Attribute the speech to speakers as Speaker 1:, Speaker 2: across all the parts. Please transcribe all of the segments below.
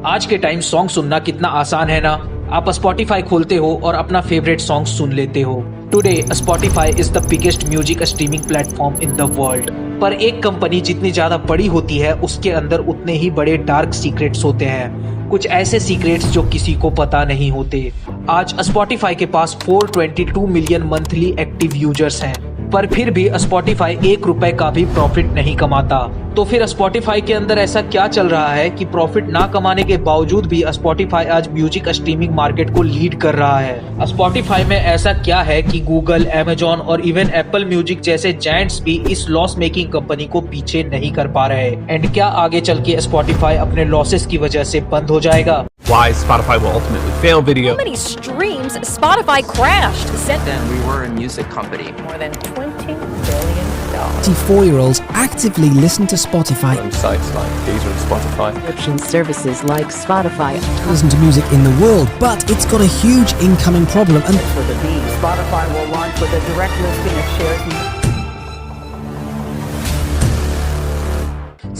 Speaker 1: आज के time song सुनना कितना आसान है ना। आप स्पॉटिफाई खोलते हो और अपना फेवरेट सॉन्ग सुन लेते हो। Today Spotify is the biggest music streaming platform in the world. पर एक कंपनी जितनी ज्यादा बड़ी होती है उसके अंदर उतने ही बड़े डार्क सीक्रेट्स होते हैं। कुछ ऐसे सीक्रेट्स जो किसी को पता नहीं होते। आज स्पॉटिफाई के पास 422 मिलियन मंथली एक्टिव यूजर्स हैं, पर फिर भी स्पॉटिफाई ₹1 का भी प्रॉफिट नहीं कमाता। तो फिर स्पॉटिफाई के अंदर ऐसा क्या चल रहा है कि प्रॉफिट ना कमाने के बावजूद भी स्पॉटिफाई आज म्यूजिक स्ट्रीमिंग मार्केट को लीड कर रहा है। स्पॉटिफाई में ऐसा क्या है कि गूगल, अमेजॉन और इवन एप्पल म्यूजिक जैसे जायंट्स भी इस लॉस मेकिंग कंपनी को पीछे नहीं कर पा रहे। एंड क्या आगे चल के स्पॉटिफाई अपने लॉसेस की वजह से बंद हो जाएगा?
Speaker 2: Why Spotify will ultimately fail video.
Speaker 3: How many streams? Spotify crashed.
Speaker 4: Then we were a music company.
Speaker 3: More than $20 billion.
Speaker 5: 24-year-olds actively listen to Spotify.
Speaker 2: On sites like Deezer and Spotify.
Speaker 6: Subscription services like Spotify.
Speaker 5: Listen to music in the world, but it's got a huge incoming problem. And
Speaker 6: For the B, Spotify will launch with a direct listing of shares.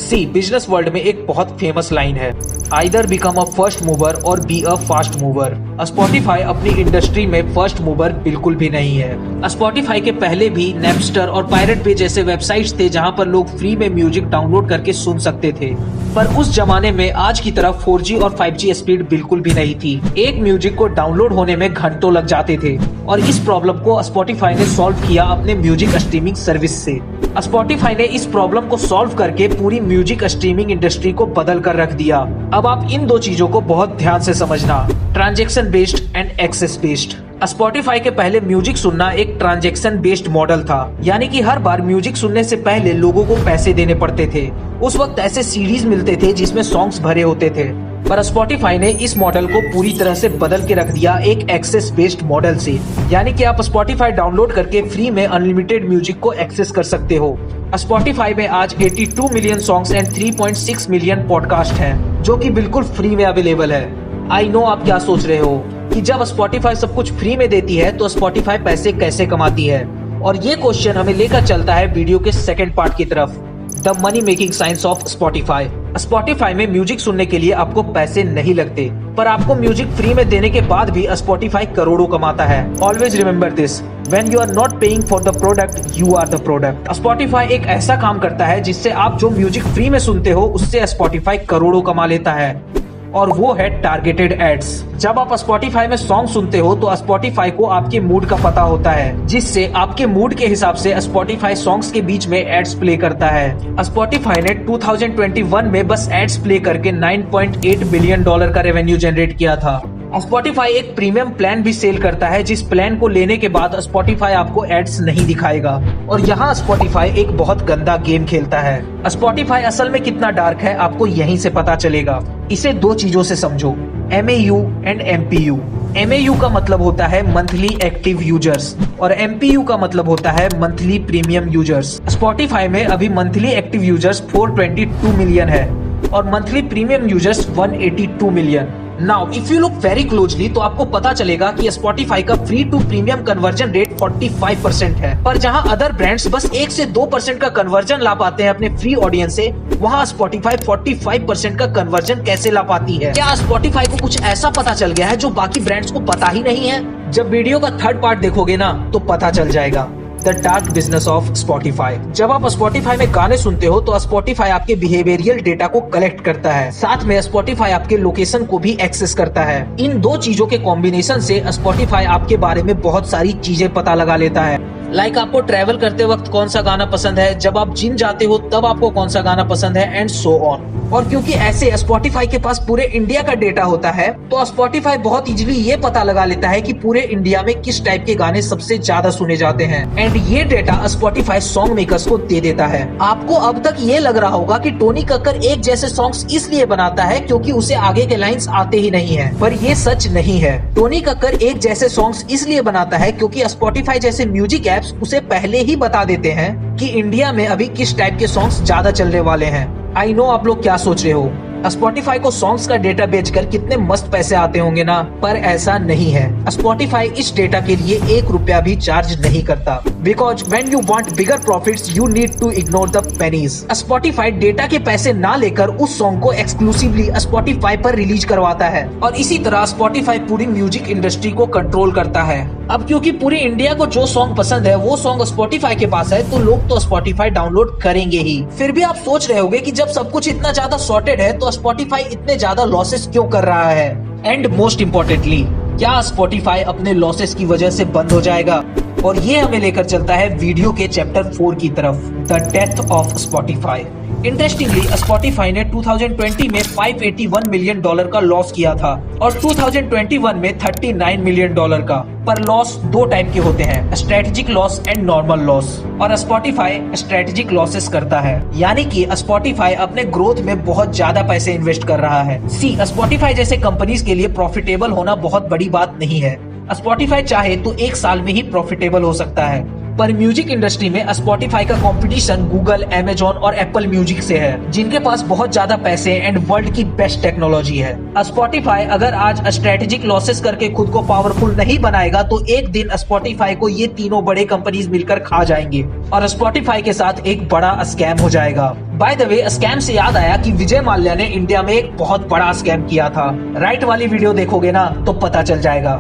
Speaker 1: See business world में एक बहुत famous line है, either become a first mover or be a fast mover. Spotify अपनी industry में first mover बिल्कुल भी नहीं है। स्पॉटिफाई के पहले भी नैपस्टर और पायरेट पे जैसे वेबसाइट्स थे जहां पर लोग फ्री में म्यूजिक डाउनलोड करके सुन सकते थे, पर उस जमाने में आज की तरह 4G और 5G स्पीड बिल्कुल भी नहीं थी। एक म्यूजिक को डाउनलोड होने में घंटों लग जाते थे और इस प्रॉब्लम को स्पॉटिफाई ने सॉल्व किया अपने म्यूजिक स्ट्रीमिंग सर्विस से। स्पॉटिफाई ने इस प्रॉब्लम को सॉल्व करके पूरी म्यूजिक स्ट्रीमिंग इंडस्ट्री को बदल कर रख दिया। अब आप इन दो चीजों को बहुत ध्यान से समझना, transaction based and access based. Spotify के पहले म्यूजिक सुनना एक ट्रांजैक्शन बेस्ड मॉडल था, यानी कि हर बार म्यूजिक सुनने से पहले लोगों को पैसे देने पड़ते थे। उस वक्त ऐसे सीडीज मिलते थे जिसमें सॉन्ग्स भरे होते थे, पर स्पॉटिफाई ने इस मॉडल को पूरी तरह से बदल के रख दिया एक एक्सेस बेस्ड मॉडल से, यानी कि आप स्पॉटिफाई डाउनलोड करके फ्री में अनलिमिटेड म्यूजिक को एक्सेस कर सकते हो। स्पॉटिफाई में आज 82 million songs and 3.6 million podcast हैं, जो कि बिल्कुल फ्री में अवेलेबल है। आई नो आप क्या सोच रहे हो कि जब स्पॉटिफाई सब कुछ फ्री में देती है तो स्पॉटिफाई पैसे कैसे कमाती है, और ये क्वेश्चन हमें लेकर चलता है वीडियो के सेकंड पार्ट की तरफ, the money making science of Spotify. Spotify में म्यूजिक सुनने के लिए आपको पैसे नहीं लगते, पर आपको म्यूजिक फ्री में देने के बाद भी स्पॉटिफाई करोड़ों कमाता है। Always remember this, when you are not paying for the product, you are the product. Spotify एक ऐसा काम करता है जिससे आप जो म्यूजिक फ्री में सुनते हो उससे स्पॉटिफाई करोड़ों कमा लेता है, और वो है टारगेटेड एड्स। जब आप स्पॉटिफाई में सॉन्ग सुनते हो तो स्पॉटिफाई को आपके मूड का पता होता है, जिससे आपके मूड के हिसाब से स्पॉटिफाई सॉन्ग्स के बीच में एड्स प्ले करता है। स्पॉटिफाई ने 2021 में बस एड्स प्ले करके $9.8 बिलियन का रेवेन्यू जनरेट किया था। स्पॉटिफाई एक प्रीमियम प्लान भी सेल करता है, जिस प्लान को लेने के बाद स्पॉटिफाई आपको एड्स नहीं दिखाएगा, और यहाँ स्पॉटिफाई एक बहुत गंदा गेम खेलता है। स्पॉटिफाई असल में कितना डार्क है आपको यहीं से पता चलेगा। इसे दो चीजों से समझो, MAU एंड MPU। MAU का मतलब होता है मंथली एक्टिव यूजर्स और MPU का मतलब होता है मंथली प्रीमियम यूजर्स। स्पॉटिफाई में अभी मंथली एक्टिव यूजर्स 422 मिलियन है और monthly premium users 182 million. Now if you look very closely तो आपको पता चलेगा कि स्पॉटिफाई का free to premium conversion rate 45% है, पर जहां अदर ब्रांड्स बस 1 से 2% का कन्वर्जन ला पाते हैं अपने फ्री ऑडियंस से, वहां स्पॉटिफाई 45% का कन्वर्जन कैसे ला पाती है? क्या स्पॉटिफाई को कुछ ऐसा पता चल गया है जो बाकी ब्रांड्स को पता ही नहीं है? जब वीडियो का थर्ड पार्ट देखोगे ना तो पता चल जाएगा, the dark business of Spotify. जब आप स्पॉटिफाई में गाने सुनते हो तो स्पॉटिफाई आपके बिहेवियरियल डेटा को कलेक्ट करता है, साथ में स्पॉटिफाई आपके लोकेशन को भी एक्सेस करता है। इन दो चीजों के कॉम्बिनेशन से स्पॉटिफाई आपके बारे में बहुत सारी चीजें पता लगा लेता है, लाइक आपको ट्रैवल करते वक्त कौन सा गाना पसंद है, जब आप जिम जाते हो तब आपको कौन सा गाना पसंद है, एंड सो ऑन। और क्योंकि ऐसे स्पॉटिफाई के पास पूरे इंडिया का डेटा होता है, तो स्पॉटिफाई बहुत इजीली ये पता लगा लेता है कि पूरे इंडिया में किस टाइप के गाने सबसे ज्यादा सुने जाते हैं, एंड ये डेटा स्पॉटिफाई सॉन्ग मेकर्स को दे देता है। आपको अब तक ये लग रहा होगा कि टोनी कक्कर एक जैसे सॉन्ग्स इसलिए बनाता है क्योंकि उसे आगे के लाइंस आते ही नहीं है, पर ये सच नहीं है। टोनी कक्कर एक जैसे सॉन्ग्स इसलिए बनाता है क्योंकि स्पॉटिफाई जैसे म्यूजिक एप्स उसे पहले ही बता देते हैं कि इंडिया में अभी किस टाइप के सॉन्ग्स ज्यादा चलने वाले हैं। आई नो आप लोग क्या सोच रहे हो स्पॉटिफाई को सॉन्ग्स का डेटा बेचकर कितने मस्त पैसे आते होंगे ना, पर ऐसा नहीं है। स्पॉटिफाई इस डेटा के लिए 1 रुपया भी चार्ज नहीं करता, because when you want bigger profits you need to ignore the pennies. Spotify data के पैसे ना लेकर उस सॉन्ग को एक्सक्लूसिवली स्पॉटिफाई पर रिलीज करवाता है, और इसी तरह स्पॉटिफाई पूरी म्यूजिक इंडस्ट्री को कंट्रोल करता है। अब क्योंकि पूरी इंडिया को जो सॉन्ग पसंद है वो सॉन्ग स्पॉटिफाई के पास है, तो लोग तो स्पॉटिफाई डाउनलोड करेंगे ही। फिर भी आप सोच रहे होंगे कि जब सब कुछ इतना ज्यादा सॉर्टेड है तो स्पॉटिफाई इतने ज्यादा लॉसेस क्यों कर रहा है। एंड मोस्ट इम्पोर्टेंटली, क्या स्पॉटिफाई अपने लॉसेस की वजह से बंद हो जाएगा? और ये हमें लेकर चलता है वीडियो के चैप्टर 4 की तरफ, the death of Spotify. Interestingly, Spotify ने 2020 में $581 मिलियन का लॉस किया था और 2021 में $39 मिलियन का। पर लॉस 2 टाइप के होते हैं, strategic loss and normal loss. और स्पॉटिफाई स्ट्रेटेजिक लॉसेस करता है, यानी कि स्पॉटिफाई अपने ग्रोथ में बहुत ज्यादा पैसे इन्वेस्ट कर रहा है। स्पॉटिफाई जैसे कंपनीज के लिए प्रॉफिटेबल होना बहुत बड़ी बात नहीं है। स्पॉटिफाई चाहे तो 1 साल में ही प्रॉफिटेबल हो सकता है, पर म्यूजिक इंडस्ट्री में स्पॉटिफाई का कंपटीशन गूगल, अमेजॉन और एप्पल म्यूजिक से है, जिनके पास बहुत ज्यादा पैसे एंड वर्ल्ड की बेस्ट टेक्नोलॉजी है। स्पॉटिफाई अगर आज स्ट्रेटेजिक लॉसेस करके खुद को पावरफुल नहीं बनाएगा तो एक दिन स्पॉटिफाई को ये तीनों बड़े कंपनीज मिलकर खा जाएंगे और स्पॉटिफाई के साथ एक बड़ा स्कैम हो जाएगा। बाय द वे, स्कैम से याद आया कि विजय माल्या ने इंडिया में एक बहुत बड़ा स्कैम किया था। राइट वाली वीडियो देखोगे ना तो पता चल जाएगा।